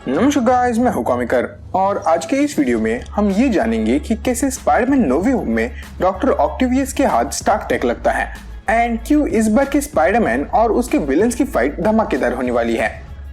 नमस्कार गाइस, मैं हूं कॉमिकर और आज के इस वीडियो में हम ये जानेंगे कि कैसे स्पाइडरमैन नो वे होम में डॉक्टर ऑक्टेवियस के हाथ स्टार्क टेक लगता है एंड क्यों इस बार के स्पाइडरमैन और उसके विलन्स की फाइट धमाकेदार होने वाली है।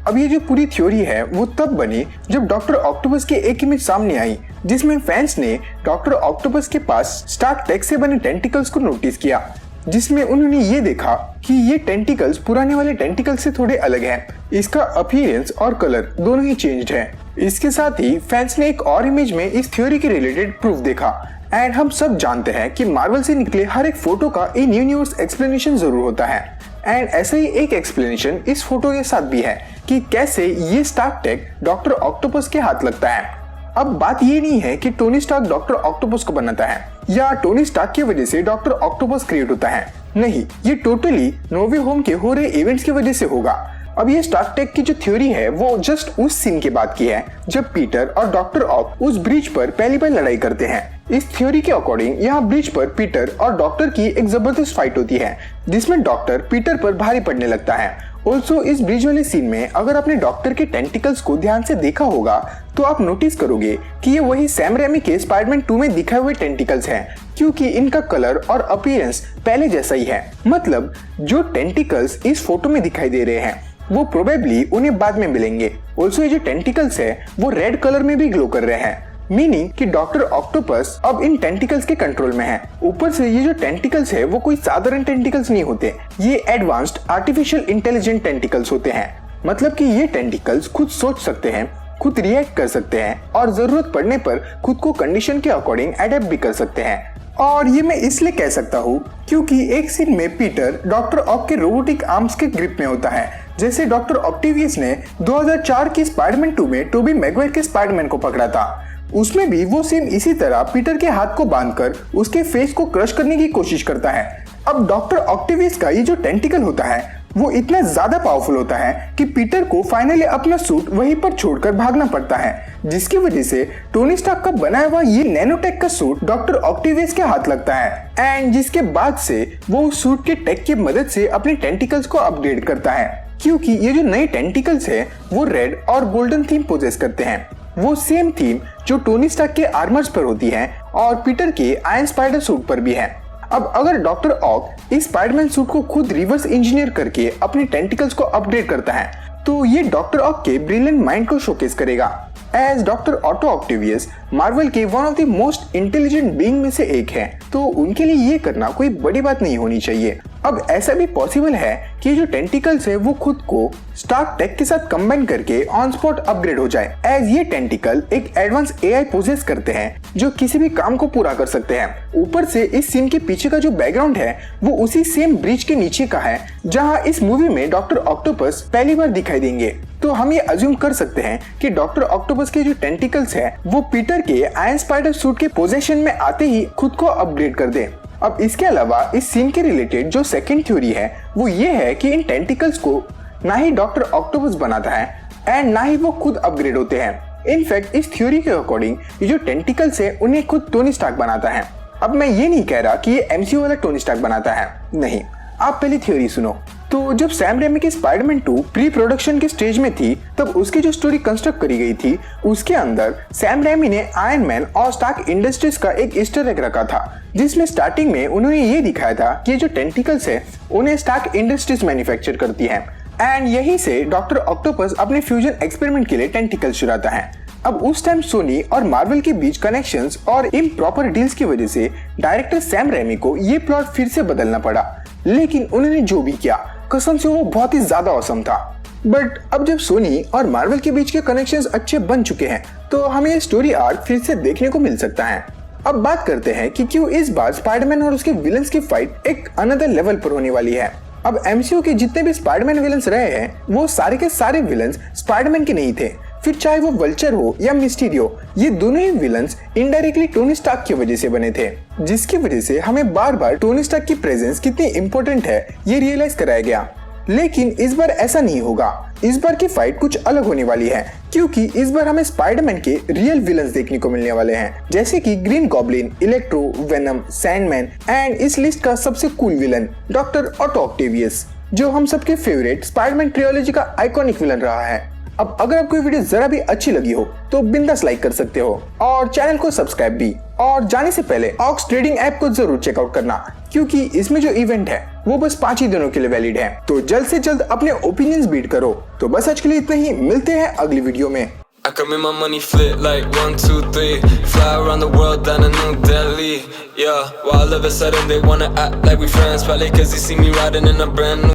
अब ये जो पूरी थ्योरी है वो तब बनी जब डॉक्टर ऑक्टोपस की एक इमेज सामने आई जिसमें फैंस ने डॉक्टर ऑक्टोपस के पास स्टार्क टेक से बने टेंटिकल्स को नोटिस किया, जिसमें उन्होंने ये देखा कि ये टेंटिकल्स पुराने वाले टेंटिकल्स से थोड़े अलग हैं। इसका अपीयरेंस और कलर दोनों ही चेंज्ड है। इसके साथ ही फैंस ने एक और इमेज में इस थ्योरी के रिलेटेड प्रूफ देखा एंड हम सब जानते हैं कि मार्वल से निकले हर एक फोटो का इन यूनिवर्स एक्सप्लेनेशन जरूर होता है एंड ऐसा ही एक एक्सप्लेनेशन इस फोटो के साथ भी है कि कैसे ये स्टार्क टेक डॉक्टर ऑक्टोपस के हाथ लगता है। अब बात ये नहीं है कि टोनी स्टार्क डॉक्टर ऑक्टोपस को बनाता है या टोनी स्टार्क की वजह से डॉक्टर ऑक्टोपस क्रिएट होता है। नहीं, ये टोटली नो वे होम के हो रहे इवेंट्स की वजह से होगा। अब ये स्टार्क टेक की जो थ्योरी है वो जस्ट उस सीन के बाद की है जब पीटर और डॉक्टर ऑक उस ब्रिज पर पहली बार लड़ाई करते हैं। इस थ्योरी के अकॉर्डिंग यहाँ ब्रिज पर पीटर और डॉक्टर की एक जबरदस्त फाइट होती है जिसमें डॉक्टर पीटर पर भारी पड़ने लगता है। ऑल्सो इस ब्रिज वाले सीन में अगर आपने डॉक्टर के टेंटिकल्स को ध्यान से देखा होगा तो आप नोटिस करोगे कि ये वही सैम रेमी के स्पाइडरमैन 2 में दिखाए हुए टेंटिकल्स हैं, क्योंकि इनका कलर और अपीयरेंस पहले जैसा ही है। मतलब जो टेंटिकल्स इस फोटो में दिखाई दे रहे हैं वो प्रोबेबली उन्हें बाद में मिलेंगे। ऑल्सो ये जो टेंटिकल्स है वो रेड कलर में भी ग्लो कर रहे हैं, मीनिंग कि डॉक्टर ऑक्टोपस अब इन टेंटिकल्स के कंट्रोल में है। ऊपर से ये जो टेंटिकल्स है वो कोई साधारण टेंटिकल्स नहीं होते, ये एडवांस्ड आर्टिफिशियल इंटेलिजेंट टेंटिकल्स होते हैं। मतलब कि ये टेंटिकल्स खुद सोच सकते हैं, खुद रिएक्ट कर सकते हैं और जरूरत पड़ने पर खुद को कंडीशन के अकॉर्डिंग अडेप्ट भी कर सकते हैं। और ये मैं इसलिए कह सकता हूँ क्योंकि एक सीन में पीटर डॉक्टर ऑक के रोबोटिक आर्म्स के ग्रिप में होता है, जैसे डॉक्टर ऑक्टेवियस ने 2004 की स्पाइडरमैन 2 में टोबी मैगवायर के स्पाइडरमैन को पकड़ा था। उसमें भी वो सेम इसी तरह पीटर के हाथ को बांधकर उसके फेस को क्रश करने की कोशिश करता है। अब डॉक्टर ऑक्टेवियस का ये जो टेंटिकल होता है वो इतना ज्यादा पावरफुल होता है कि पीटर को फाइनली अपना सूट वहीं पर छोड़कर भागना पड़ता है, जिसकी वजह से टोनी स्टार्क का बनाया हुआ ये नैनोटेक का सूट डॉक्टर ऑक्टेवियस के हाथ लगता है एंड जिसके बाद से वो उस सूट के टेक की मदद से अपने टेंटिकल्स को अपग्रेड करता है, क्योंकि ये जो नए टेंटिकल्स है वो रेड और गोल्डन थीम पोजेस करते हैं। वो सेम थीम जो टोनी स्टार्क के आर्मर्स पर होती है और पीटर के आयरन स्पाइडर सूट पर भी है। अब अगर डॉक्टर ऑक इस स्पाइडरमैन सूट को खुद रिवर्स इंजीनियर करके अपने टेंटिकल्स को अपग्रेड करता है तो ये डॉक्टर ऑक के ब्रिलियंट माइंड को शोकेस करेगा। As doctor Otto Octavius Marvel के one of the most intelligent being में से एक है, तो उनके लिए ये करना कोई बड़ी बात नहीं होनी चाहिए। अब ऐसा भी पॉसिबल है कि जो टेंटिकल्स है वो खुद को स्टार्क टेक के साथ कंबाइन करके ऑन स्पॉट अपग्रेड हो जाए, एज ये टेंटिकल एक एडवांस एआई पोजेस करते हैं जो किसी भी काम को पूरा कर सकते हैं। ऊपर से इस सीन के पीछे का जो बैकग्राउंड है वो उसी सेम ब्रिज के नीचे का है जहाँ इस मूवी में डॉक्टर ऑक्टोपस पहली बार दिखाई देंगे। तो हम ये अज्यूम कर सकते हैं कि डॉक्टर ऑक्टोपस के जो टेंटिकल्स है वो पीटर के आयरन स्पाइडर सूट के पोजीशन में आते ही खुद को अपग्रेड कर दे। अब इसके अलावा इस सीन के रिलेटेड जो सेकंड थ्योरी है वो ये है कि इन टेंटिकल्स को ना ही डॉक्टर ऑक्टोपस बनाता है एंड ना ही वो खुद अपग्रेड होते हैं। इनफैक्ट इस थ्योरी के अकॉर्डिंग ये जो टेंटिकल्स है उन्हें खुद टोनी स्टार्क बनाता है। अब मैं ये नहीं कह रहा कि ये एमसीयू वाला टोनी स्टार्क बनाता है, नहीं, आप पहले थ्योरी सुनो। तो जब सैम रेमी की स्पाइडरमैन 2 प्री प्रोडक्शन के स्टेज में थी तब उसकी जो स्टोरी कंस्ट्रक्ट करी गई थी उसके अंदर सैम रेमी ने आयरन मैन और स्टार्क इंडस्ट्रीज का एक ईस्टर एग रखा था, जिसमें स्टार्टिंग में उन्होंने ये दिखाया था कि ये जो टेंटिकल्स है उन्हें स्टार्क इंडस्ट्रीज मैन्युफैक्चर करती है एंड यहीं से डॉक्टर ऑक्टोपस अपने फ्यूजन एक्सपेरिमेंट के लिए टेंटिकल्स चुराता है। अब उस टाइम सोनी और मार्वल के बीच कनेक्शंस और इम्प्रॉपर डील्स की वजह से डायरेक्टर सैम रेमी को ये प्लॉट फिर से बदलना पड़ा, लेकिन उन्होंने जो भी किया कसम से वो बहुत ही ज्यादा औसम था। बट अब जब सोनी और मार्वल के बीच के कनेक्शंस अच्छे बन चुके हैं तो हमें ये स्टोरी आर्क फिर से देखने को मिल सकता है। अब बात करते हैं कि क्यों इस बार स्पाइडरमैन और उसके विलन्स की फाइट एक अनदर लेवल पर होने वाली है। अब एमसीयू के जितने भी स्पाइडरमैन विलन्स रहे हैं वो सारे के सारे विलन्स स्पाइडरमैन के नहीं थे, फिर चाहे वो वल्चर हो या मिस्टीरियो, ये दोनों ही विलन्स इनडायरेक्टली टोनी स्टार्क की वजह से बने थे, जिसकी वजह से हमें बार बार टोनी स्टार्क की प्रेजेंस कितनी इंपॉर्टेंट है ये रियलाइज कराया गया। लेकिन इस बार ऐसा नहीं होगा, इस बार की फाइट कुछ अलग होने वाली है, क्योंकि इस बार हमें स्पाइडरमैन के रियल विलन्स देखने को मिलने वाले हैं, जैसे कि green goblin, electro, venom, Sandman and इस लिस्ट का सबसे cool villain doctor Otto Octavius, जो हम सबके फेवरेट स्पाइडरमैन ट्रियोलॉजी का आइकॉनिक विलन रहा है। अब अगर आपको ये वीडियो जरा भी अच्छी लगी हो तो बिंदास लाइक कर सकते हो और चैनल को सब्सक्राइब भी। और जाने से पहले ऑक्स ट्रेडिंग ऐप को जरूर चेकआउट करना, क्योंकि इसमें जो इवेंट है वो बस 5 ही दिनों के लिए वैलिड है। तो जल्द से जल्द अपने ओपिनियंस बीट करो। तो बस आज के लिए इतना ही, मिलते हैं अगली वीडियो में। I can make my money flip like 1, 2, 3. Fly around the world down to New Delhi. Yeah, while all of a sudden they wanna act like we friends. Probably cause they see me riding in a brand new